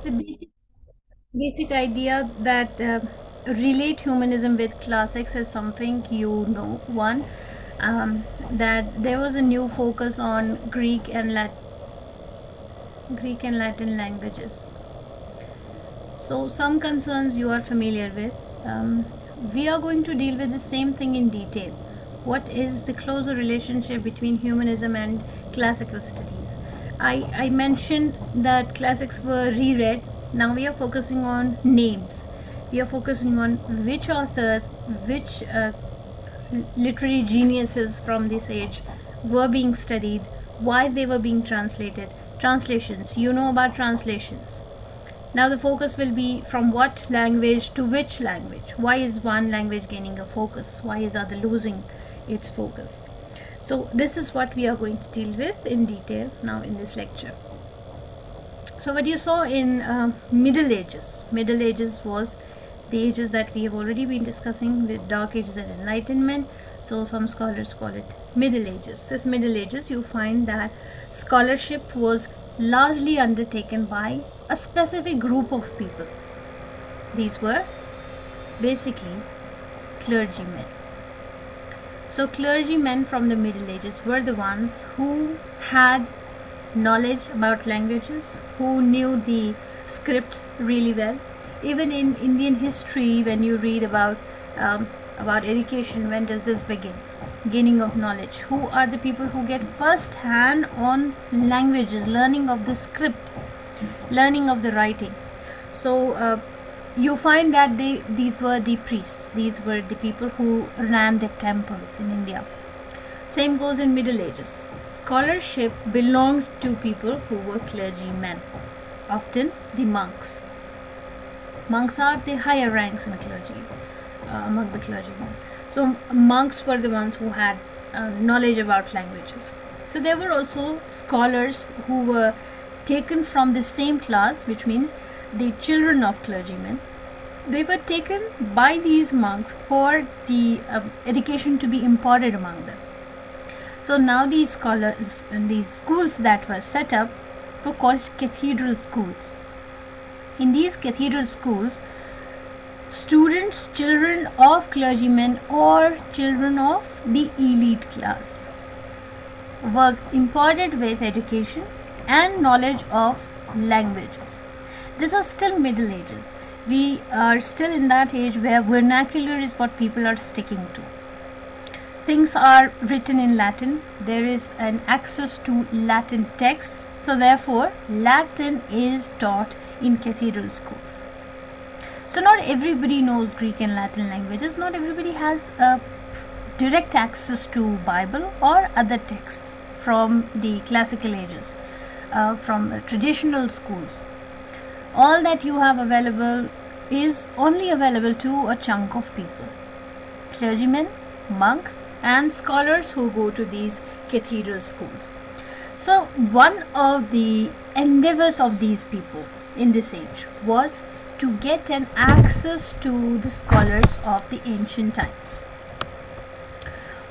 The basic idea that relate humanism with classics is something you know. One, that there was a new focus on Greek and Latin languages. So some concerns you are familiar with. Um, we are going to deal with the same thing in detail. What is the closer relationship between humanism and classical studies? I mentioned that classics were reread. Now we are focusing on names. We are focusing on which authors, which literary geniuses from this age were being studied, why they were being translated. Translations, you know about translations. Now the focus will be from what language to which language. Why is one language gaining a focus? Why is other losing its focus? So this is what we are going to deal with in detail now in this lecture. So what you saw in Middle Ages was the ages that we have already been discussing with Dark Ages and Enlightenment. So some scholars call it Middle Ages. This Middle Ages, you find that scholarship was largely undertaken by a specific group of people. These were basically clergymen. So clergymen from the Middle Ages were the ones who had knowledge about languages, who knew the scripts really well. Even in Indian history, when you read about education, when does this begin? Gaining of knowledge. Who are the people who get first hand on languages, learning of the script, learning of the writing? So you find that these were the priests, these were the people who ran the temples in India. Same goes in Middle Ages. Scholarship belonged to people who were clergymen, often the monks. Monks are the higher ranks in clergy, among the clergymen. So monks were the ones who had knowledge about languages. So there were also scholars who were taken from the same class, which means the children of clergymen. They were taken by these monks for the education to be imparted among them. So now these scholars and these schools that were set up were called cathedral schools. In these cathedral schools, students, children of clergymen or children of the elite class were imparted with education and knowledge of languages. These are still Middle Ages. We are still in that age where vernacular is what people are sticking to. Things are written in Latin. There is an access to Latin texts. So therefore, Latin is taught in cathedral schools. So not everybody knows Greek and Latin languages. Not everybody has a direct access to Bible or other texts from the classical ages, from traditional schools. All that you have available is only available to a chunk of people. Clergymen, monks, and scholars who go to these cathedral schools. So one of the endeavors of these people in this age was to get an access to the scholars of the ancient times.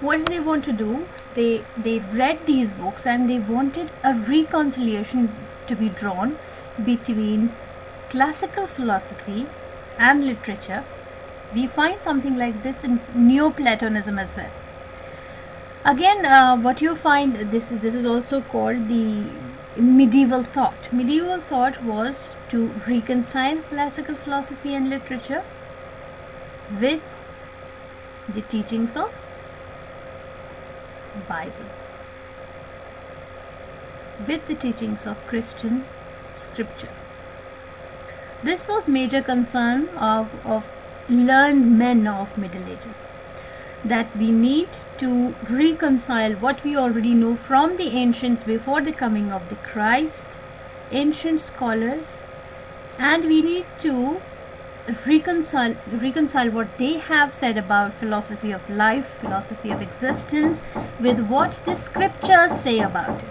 What did they want to do? They read these books and they wanted a reconciliation to be drawn between classical philosophy and literature. We find something like this in Neoplatonism as well. Again, what you find, this is also called the medieval thought. Medieval thought was to reconcile classical philosophy and literature with the teachings of Bible, with the teachings of Christian scripture. This was major concern of learned men of Middle Ages, that we need to reconcile what we already know from the ancients before the coming of the Christ, ancient scholars, and we need to reconcile what they have said about philosophy of life, philosophy of existence, with what the scriptures say about it.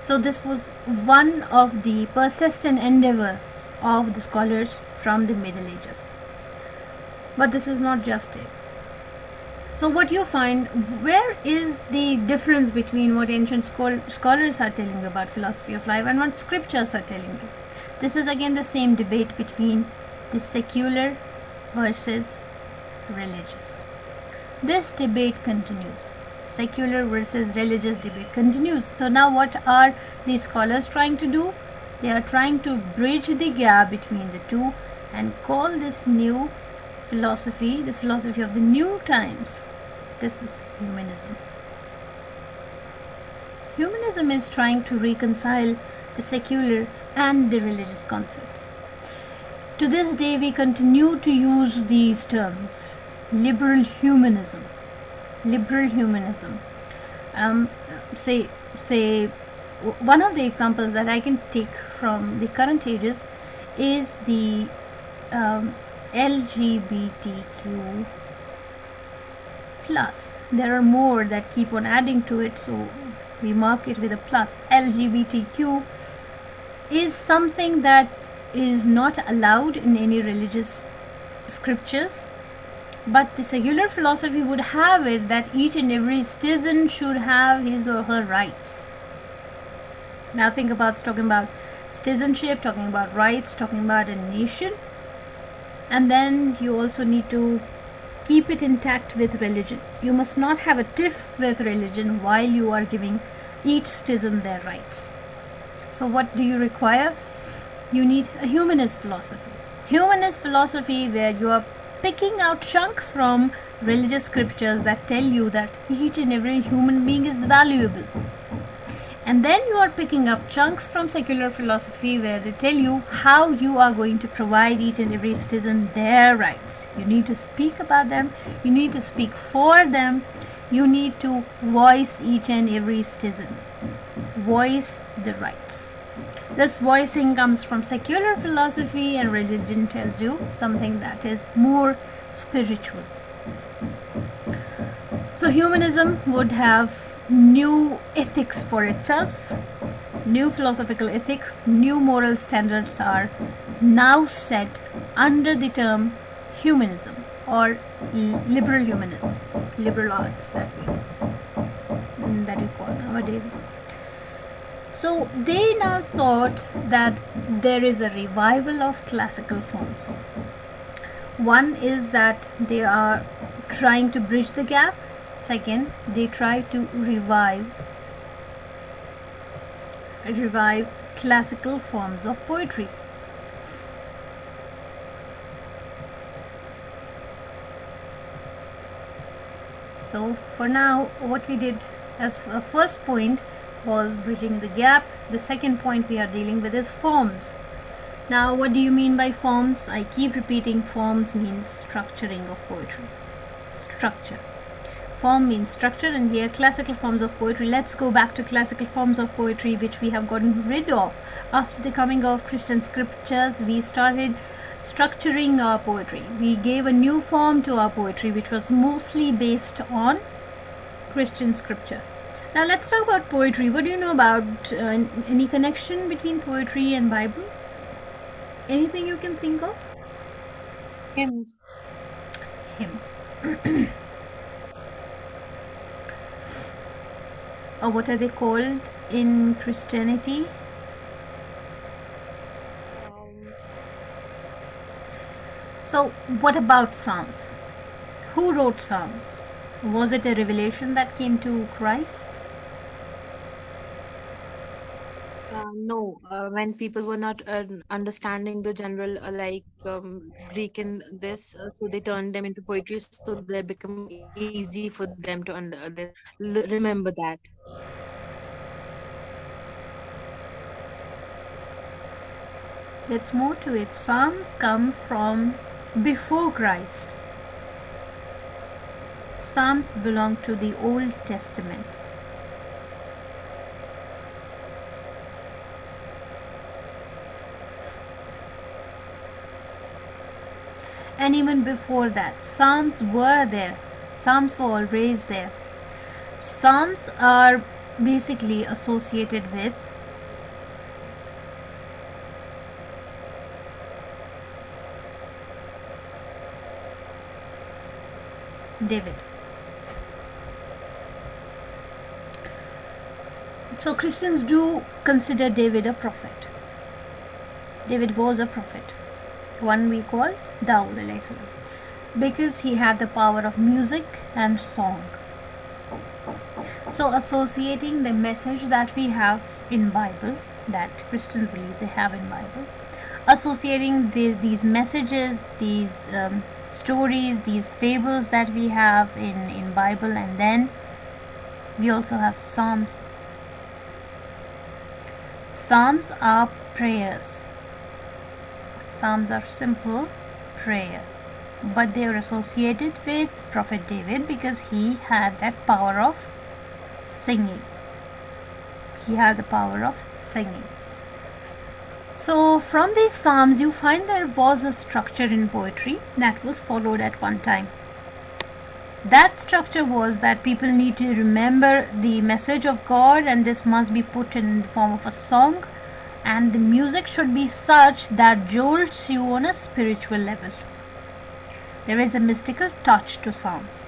So this was one of the persistent endeavors of the scholars from the Middle Ages. But this is not just it. So what you find, where is the difference between what ancient scholars are telling you about philosophy of life and what scriptures are telling you? This is again the same debate between the secular versus religious. This debate continues. Secular versus religious debate continues. So now what are these scholars trying to do? They are trying to bridge the gap between the two and call this new philosophy the philosophy of the new times. This is humanism. Humanism is trying to reconcile the secular and the religious concepts. To this day, we continue to use these terms. Liberal humanism. Liberal humanism. Say, one of the examples that I can take from the current ages is the LGBTQ plus. There are more that keep on adding to it, so we mark it with a plus. LGBTQ is something that is not allowed in any religious scriptures, but the secular philosophy would have it that each and every citizen should have his or her rights. Now think about talking about citizenship, talking about rights, talking about a nation, and then you also need to keep it intact with religion. You must not have a tiff with religion while you are giving each citizen their rights. So what do you require? You need a humanist philosophy. Humanist philosophy where you are picking out chunks from religious scriptures that tell you that each and every human being is valuable. And then you are picking up chunks from secular philosophy where they tell you how you are going to provide each and every citizen their rights. You need to speak about them. You need to speak for them. You need to voice each and every citizen. Voice the rights. This voicing comes from secular philosophy, and religion tells you something that is more spiritual. So humanism would have new ethics for itself, new philosophical ethics, new moral standards are now set under the term humanism or liberal humanism, liberal arts that we call nowadays. So they now thought that there is a revival of classical forms. One is that they are trying to bridge the gap. Second, they try to revive classical forms of poetry. So for now, what we did as a first point was bridging the gap. The second point we are dealing with is forms. Now, what do you mean by forms? I keep repeating, forms means structuring of poetry. Structure. Form means structure, and here classical forms of poetry. Let's go back to classical forms of poetry which we have gotten rid of. After the coming of Christian scriptures, we started structuring our poetry. We gave a new form to our poetry which was mostly based on Christian scripture. Now let's talk about poetry. What do you know about any connection between poetry and Bible? Anything you can think of? Hymns. Hymns. Or what are they called in Christianity? So what about Psalms? Who wrote Psalms? Was it a revelation that came to Christ? No, when people were not understanding the general Greek in this, so they turned them into poetry, so that become easy for them to remember that. There's more to it. Psalms come from before Christ. Psalms belong to the Old Testament. And even before that, Psalms were there. Psalms were always there. Psalms are basically associated with David. So Christians do consider David a prophet. David was a prophet, one we call Dawood alayhi salam, because he had the power of music and song. So associating the message that we have in Bible, that Christians believe they have in Bible, associating these messages, these stories, these fables that we have in Bible, and then we also have Psalms. Psalms are prayers. Psalms are simple prayers, but they are associated with Prophet David because he had that power of singing. He had the power of singing. So from these psalms you find there was a structure in poetry that was followed at one time. That structure was that people need to remember the message of God, and this must be put in the form of a song, and the music should be such that jolts you on a spiritual level. There is a mystical touch to psalms.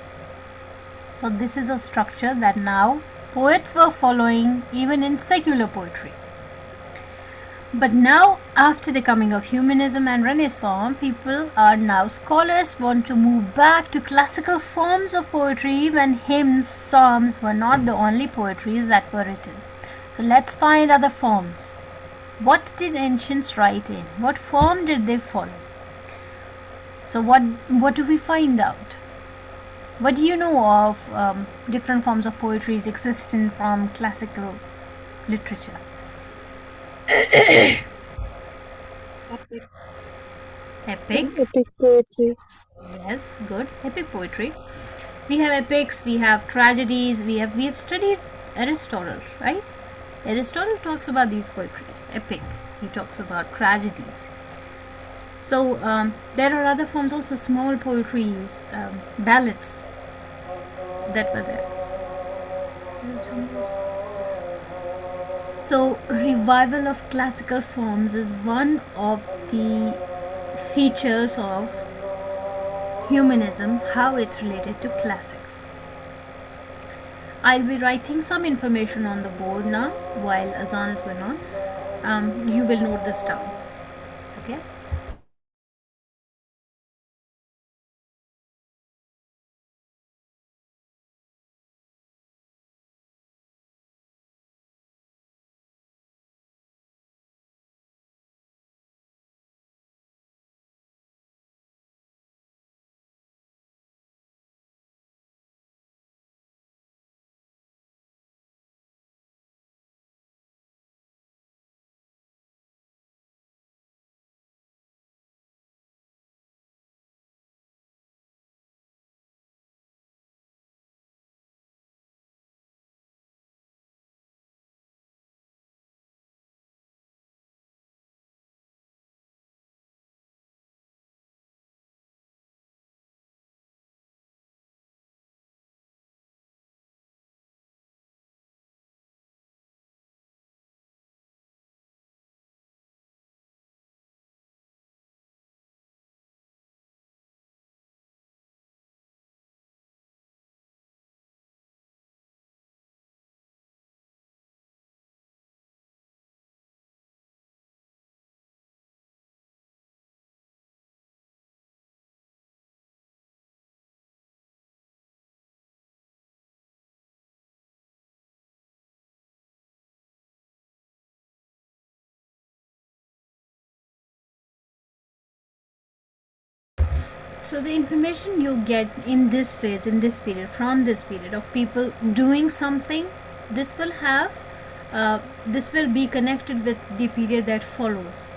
So this is a structure that now poets were following even in secular poetry. But now, after the coming of humanism and Renaissance, people are now scholars want to move back to classical forms of poetry when hymns, psalms were not the only poetries that were written. So let's find other forms. What did ancients write in? What form did they follow? So what do we find out? What do you know of different forms of poetry existing from classical literature? Epic. Epic. Epic poetry. Yes, good. Epic poetry. We have epics, we have tragedies, we have studied Aristotle, right? Aristotle talks about these poetries. Epic. He talks about tragedies. So there are other forms also, small poetries, ballads that were there. So revival of classical forms is one of the features of humanism, how it's related to classics. I'll be writing some information on the board now while Azan is going on. You will note this down. Okay. So the information you get in this phase, in this period, from this period of people doing something, this will be connected with the period that follows,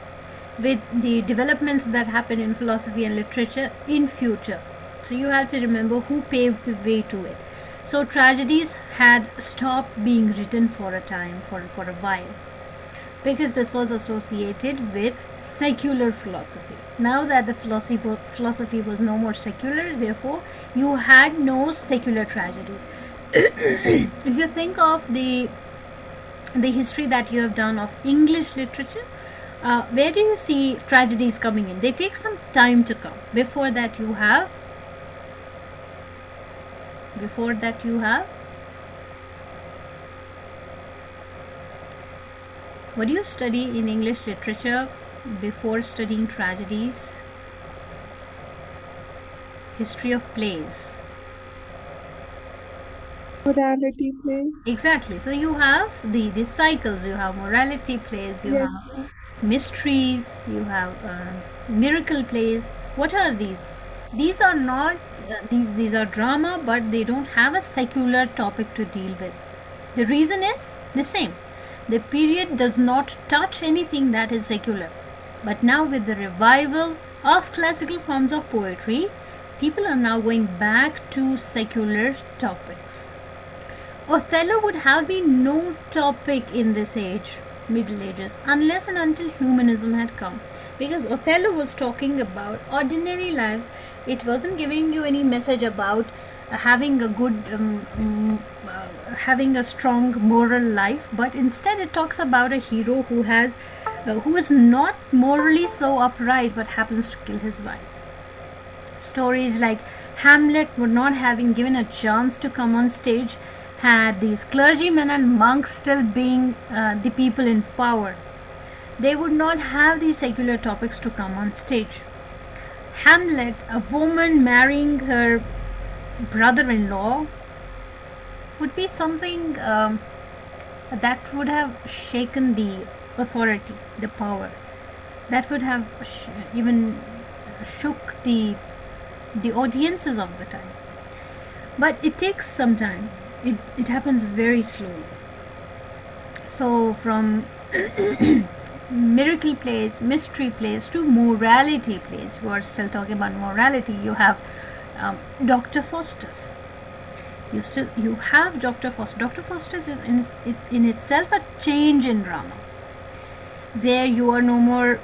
with the developments that happen in philosophy and literature in future. So you have to remember who paved the way to it. So tragedies had stopped being written for a time, for a while, because this was associated with secular philosophy. Now that the philosophy was no more secular, therefore you had no secular tragedies. If you think of the history that you have done of English literature, where do you see tragedies coming in? They take some time to come. Before that you have what do you study in English literature before studying tragedies, history of plays. Morality plays. Exactly. So you have the cycles. You have morality plays. You Yes, have mysteries. You have miracle plays. What are these? These are not these are drama, but they don't have a secular topic to deal with. The reason is the same. The period does not touch anything that is secular. But now, with the revival of classical forms of poetry, people are now going back to secular topics. Othello would have been no topic in this age, Middle Ages, unless and until humanism had come. Because Othello was talking about ordinary lives, it wasn't giving you any message about having a good, having a strong moral life, but instead it talks about a hero who is not morally so upright but happens to kill his wife. Stories like Hamlet would not have been given a chance to come on stage had these clergymen and monks still being the people in power. They would not have these secular topics to come on stage. Hamlet, a woman marrying her brother-in-law, would be something that would have shaken the authority, the power. That would have even shook the audiences of the time. But it takes some time. It happens very slowly. So from miracle plays, mystery plays to morality plays, you are still talking about morality. You have Dr. Faustus. You have Dr. Faustus. Dr. Faustus is in itself a change in drama, where you are no more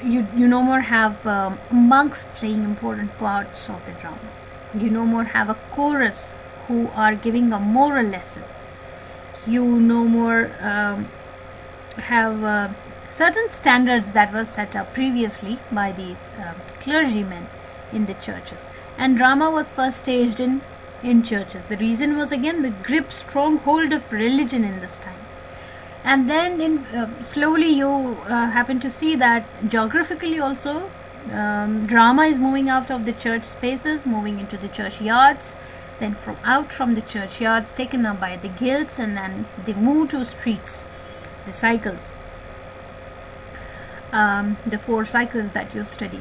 you no more have monks playing important parts of the drama. You no more have a chorus who are giving a moral lesson. You no more have certain standards that were set up previously by these clergymen in the churches. And drama was first staged in churches. The reason was again the grip, stronghold of religion in this time. And then slowly you happen to see that geographically also drama is moving out of the church spaces, moving into the churchyards, then from the churchyards taken up by the guilds, and then they move to streets, the cycles, the 4 cycles that you study.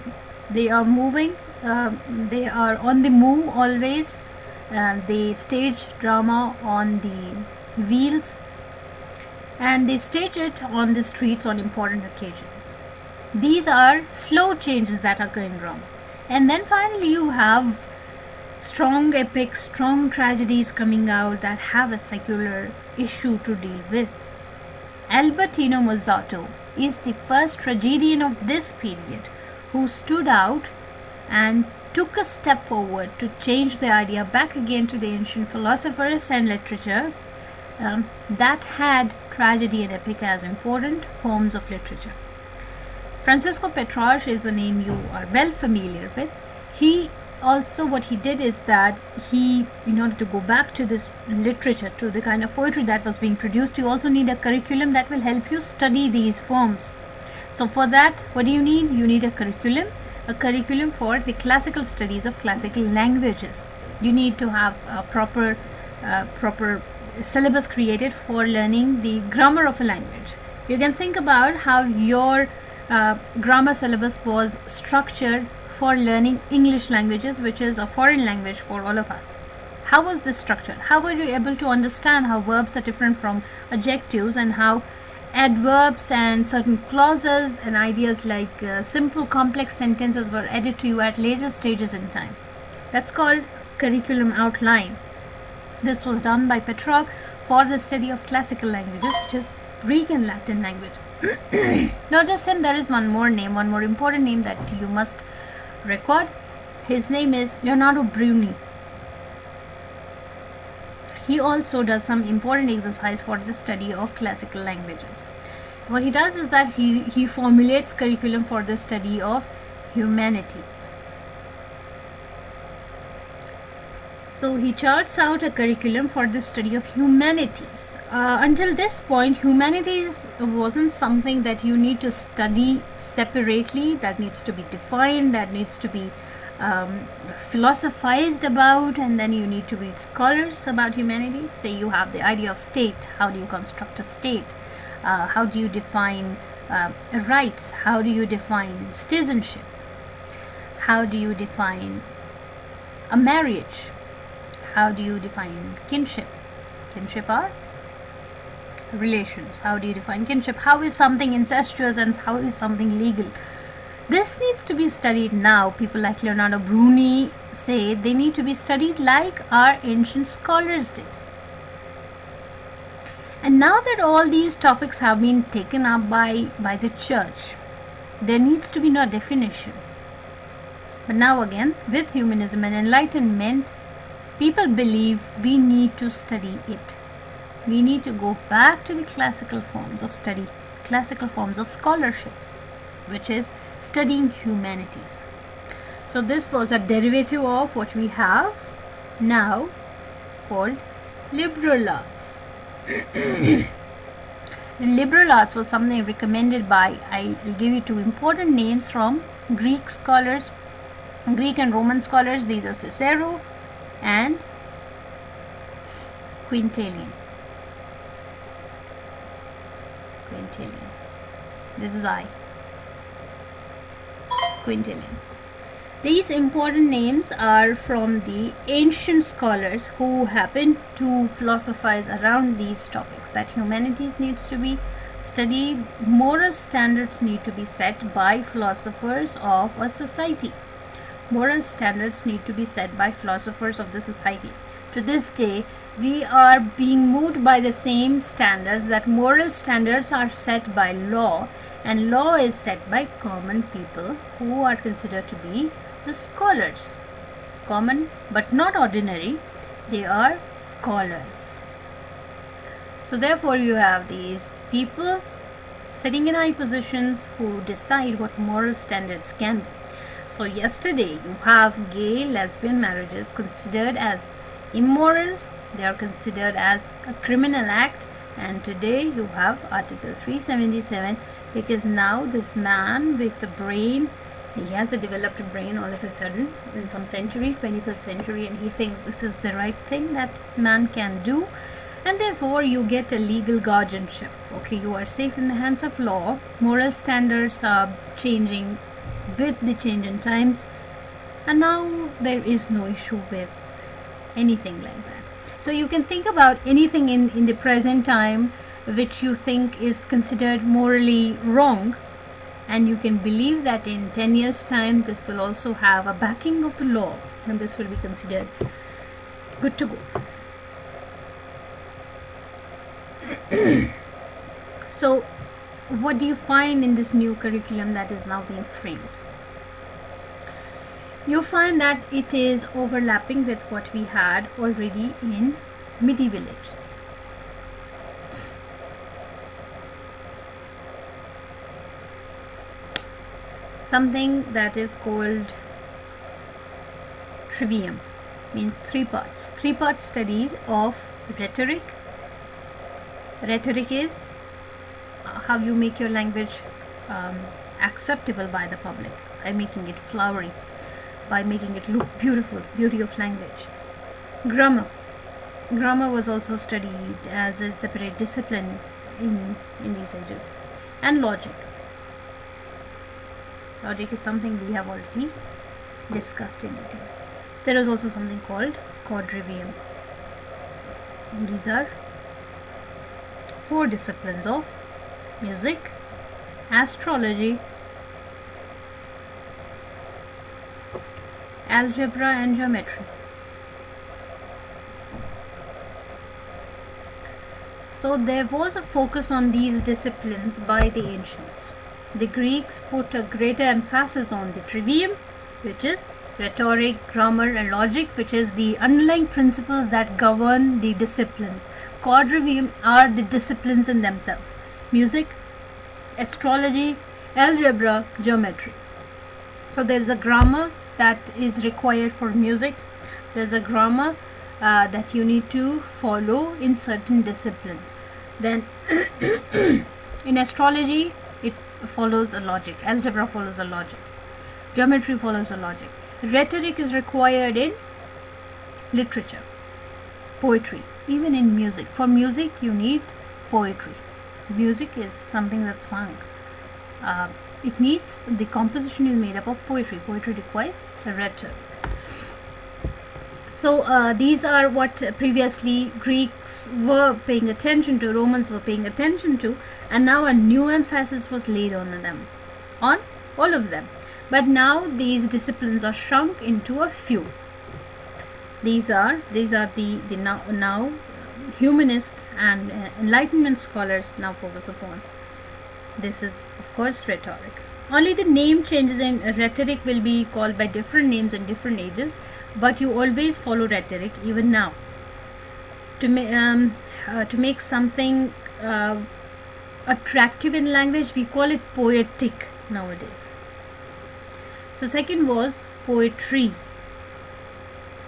They are moving, they are on the move always. They stage drama on the wheels, and they stage it on the streets on important occasions. These are slow changes that occur in drama. And then finally you have strong epics, strong tragedies coming out that have a secular issue to deal with. Albertino Mazzato is the first tragedian of this period who stood out and took a step forward to change the idea back again to the ancient philosophers and literatures that had tragedy and epic as important forms of literature. Francisco Petrarch is a name you are well familiar with. He also, what he did is that he, in order to go back to this literature, to the kind of poetry that was being produced, you also need a curriculum that will help you study these forms. So for that, what do you need? You need a curriculum for the classical studies of classical languages. You need to have a proper syllabus created for learning the grammar of a language. You can think about how your grammar syllabus was structured for learning English languages, which is a foreign language for all of us. How was this structured? How were you able to understand how verbs are different from adjectives, and how adverbs and certain clauses and ideas like simple complex sentences were added to you at later stages in time? That's called curriculum outline. This was done by Petrarch for the study of classical languages, which is Greek and Latin language. Not just him, there is one more important name that you must record. His name is Leonardo Bruni. He also does some important exercise for the study of classical languages. What he does is that he formulates curriculum for the study of humanities. So he charts out a curriculum for the study of humanities. Until this point, humanities wasn't something that you need to study separately, that needs to be defined, that needs to be philosophized about, and then you need to read scholars about humanities. Say you have the idea of state, how do you construct a state? How do you define rights? How do you define citizenship? How do you define a marriage? How do you define kinship? Kinship are relations. How do you define kinship? How is something incestuous and how is something legal? This needs to be studied now. People like Leonardo Bruni say they need to be studied like our ancient scholars did. And now that all these topics have been taken up by the church, there needs to be no definition. But now again, with humanism and enlightenment, people believe we need to study it. We need to go back to the classical forms of study, classical forms of scholarship, which is studying humanities. So this was a derivative of what we have now called liberal arts. Liberal arts was something recommended by, I'll give you two important names from Greek scholars, Greek and Roman scholars. These are Cicero and Quintilian. This is I. Quintilian. These important names are from the ancient scholars who happened to philosophize around these topics, that humanities needs to be studied, moral standards need to be set by philosophers of a society. Moral standards need to be set by philosophers of the society. To this day, we are being moved by the same standards, that moral standards are set by law, and law is set by common people who are considered to be the scholars. Common but not ordinary, they are scholars. So therefore you have these people sitting in high positions who decide what moral standards can be. So yesterday you have gay, lesbian marriages considered as immoral, they are considered as a criminal act, and today you have Article 377, because now this man with the brain, he has a developed brain all of a sudden in some century, 21st century, and he thinks this is the right thing that man can do, and therefore you get a legal guardianship. Okay, you are safe in the hands of law. Moral standards are changing with the change in times, and now there is no issue with anything like that. So you can think about anything in the present time which you think is considered morally wrong, and you can believe that in 10 years time this will also have a backing of the law, and this will be considered good to go. So what do you find in this new curriculum that is now being framed? You find that it is overlapping with what we had already in medieval ages. Something that is called trivium means three part studies of rhetoric. Rhetoric is how you make your language acceptable by the public, by making it flowery, by making it look beautiful, beauty of language. Grammar was also studied as a separate discipline in these ages. And logic is something we have already discussed in detail. There is also something called quadrivium. These are 4 disciplines of music, astrology, algebra and geometry. So there was a focus on these disciplines by the ancients. The Greeks put a greater emphasis on the trivium, which is rhetoric, grammar and logic, which is the underlying principles that govern the disciplines. Quadrivium are the disciplines in themselves: music, astrology, algebra, geometry. So there is a grammar that is required for music, There's a grammar that you need to follow in certain disciplines. Then in astrology, it follows a logic. Algebra follows a logic. Geometry follows a logic. Rhetoric is required in literature, poetry, even in music. For music, you need poetry. Music is something that's sung. It needs, the composition is made up of poetry. Poetry requires rhetoric. So these are what previously Greeks were paying attention to, Romans were paying attention to, and now a new emphasis was laid on them, on all of them. But now these disciplines are shrunk into a few. These are the now humanists and Enlightenment scholars now focus upon. This is of course rhetoric. Only the name changes. In rhetoric will be called by different names in different ages, but you always follow rhetoric even now. To make something attractive in language, we call it poetic nowadays. So second was poetry.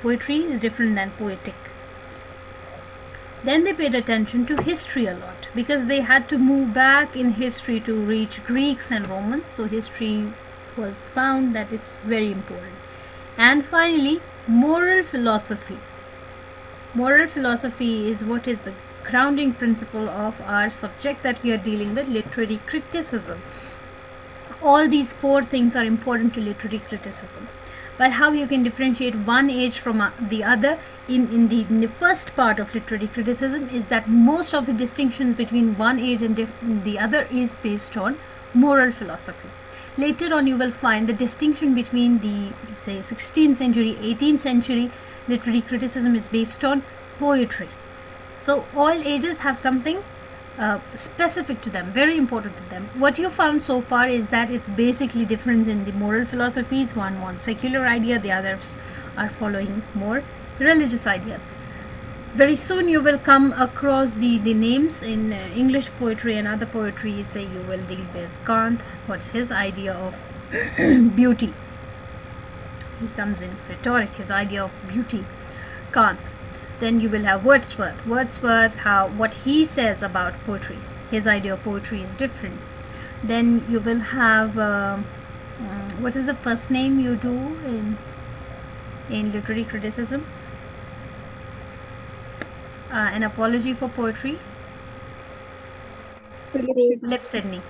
Poetry is different than poetic. Then they paid attention to history a lot, because they had to move back in history to reach Greeks and Romans. So history was found that it's very important. And finally, moral philosophy. Moral philosophy is what is the grounding principle of our subject that we are dealing with, literary criticism. All these four things are important to literary criticism. But how you can differentiate one age from the other in the first part of literary criticism is that most of the distinctions between one age and the other is based on moral philosophy. Later on you will find the distinction between the, say, 16th century, 18th century literary criticism is based on poetry. So all ages have something specific to them, very important to them. What you found so far is that it's basically difference in the moral philosophies. One wants secular idea, the others are following more religious ideas. Very soon you will come across the names in English poetry and other poetry. Say you will deal with Kant. What's his idea of beauty? He comes in rhetoric, his idea of beauty, Kant. Then you will have Wordsworth, what he says about poetry. His idea of poetry is different. Then you will have what is the first name you do in literary criticism? An apology for poetry. Philip Sidney.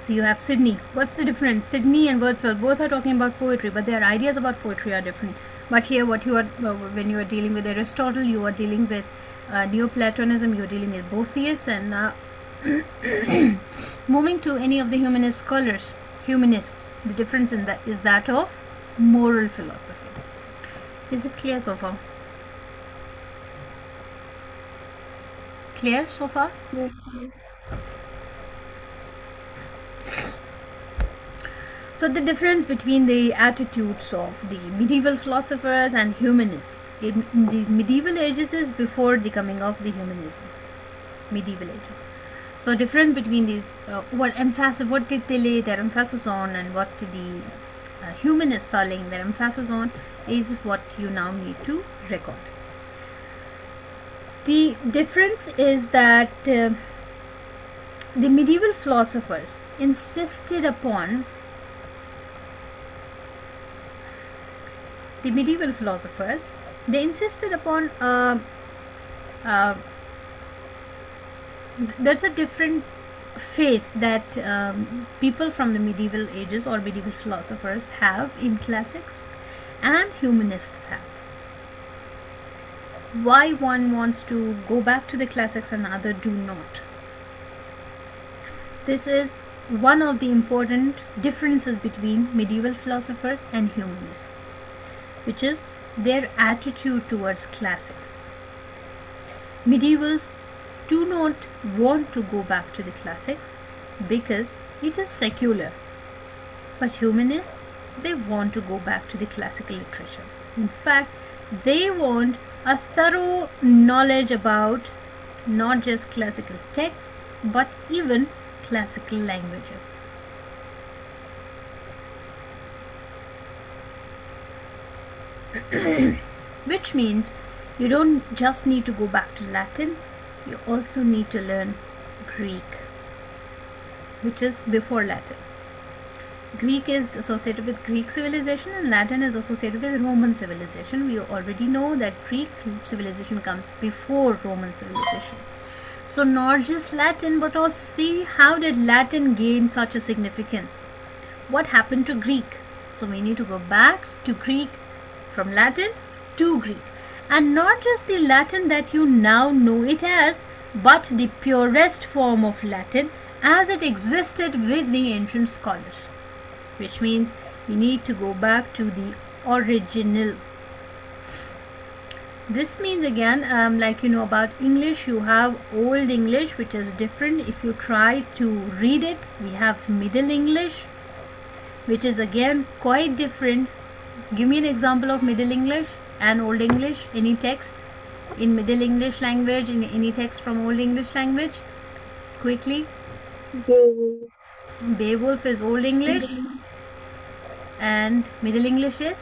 So you have Sidney. What's the difference? Sidney and Wordsworth both are talking about poetry, but their ideas about poetry are different. But here, what you are when you are dealing with Aristotle, you are dealing with Neoplatonism. You are dealing with Boethius, and moving to any of the humanist scholars, humanists. The difference in that is that of moral philosophy. Is it clear so far? Clear so far? Yes. So the difference between the attitudes of the medieval philosophers and humanists in these medieval ages is before the coming of the humanism. Medieval ages. So difference between these, what did they lay their emphasis on, and what the humanists are laying their emphasis on, is what you now need to record. The difference is that the medieval philosophers insisted upon there's a different faith that people from the medieval ages or medieval philosophers have in classics and humanists have. Why one wants to go back to the classics and other do not? This is one of the important differences between medieval philosophers and humanists, which is their attitude towards classics. Medievals do not want to go back to the classics because it is secular, but humanists, they want to go back to the classical literature. In fact, they want a thorough knowledge about not just classical texts but even classical languages. Which means you don't just need to go back to Latin, you also need to learn Greek, which is before Latin. Greek is associated with Greek civilization and Latin is associated with Roman civilization. We already know that Greek civilization comes before Roman civilization. So not just Latin, but also see how did Latin gain such a significance? What happened to Greek? So we need to go back to Greek, from Latin to Greek. And not just the Latin that you now know it as, but the purest form of Latin as it existed with the ancient scholars. Which means we need to go back to the original. This means again, like you know about English, you have Old English, which is different. If you try to read it, we have Middle English, which is again quite different. Give me an example of Middle English and Old English. Any text in Middle English language, in any text from Old English language? Quickly. Beowulf. Beowulf is Old English and Middle English is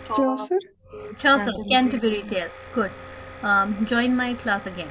Chaucer. Chaucer, Canterbury Tales. Good. Join my class again.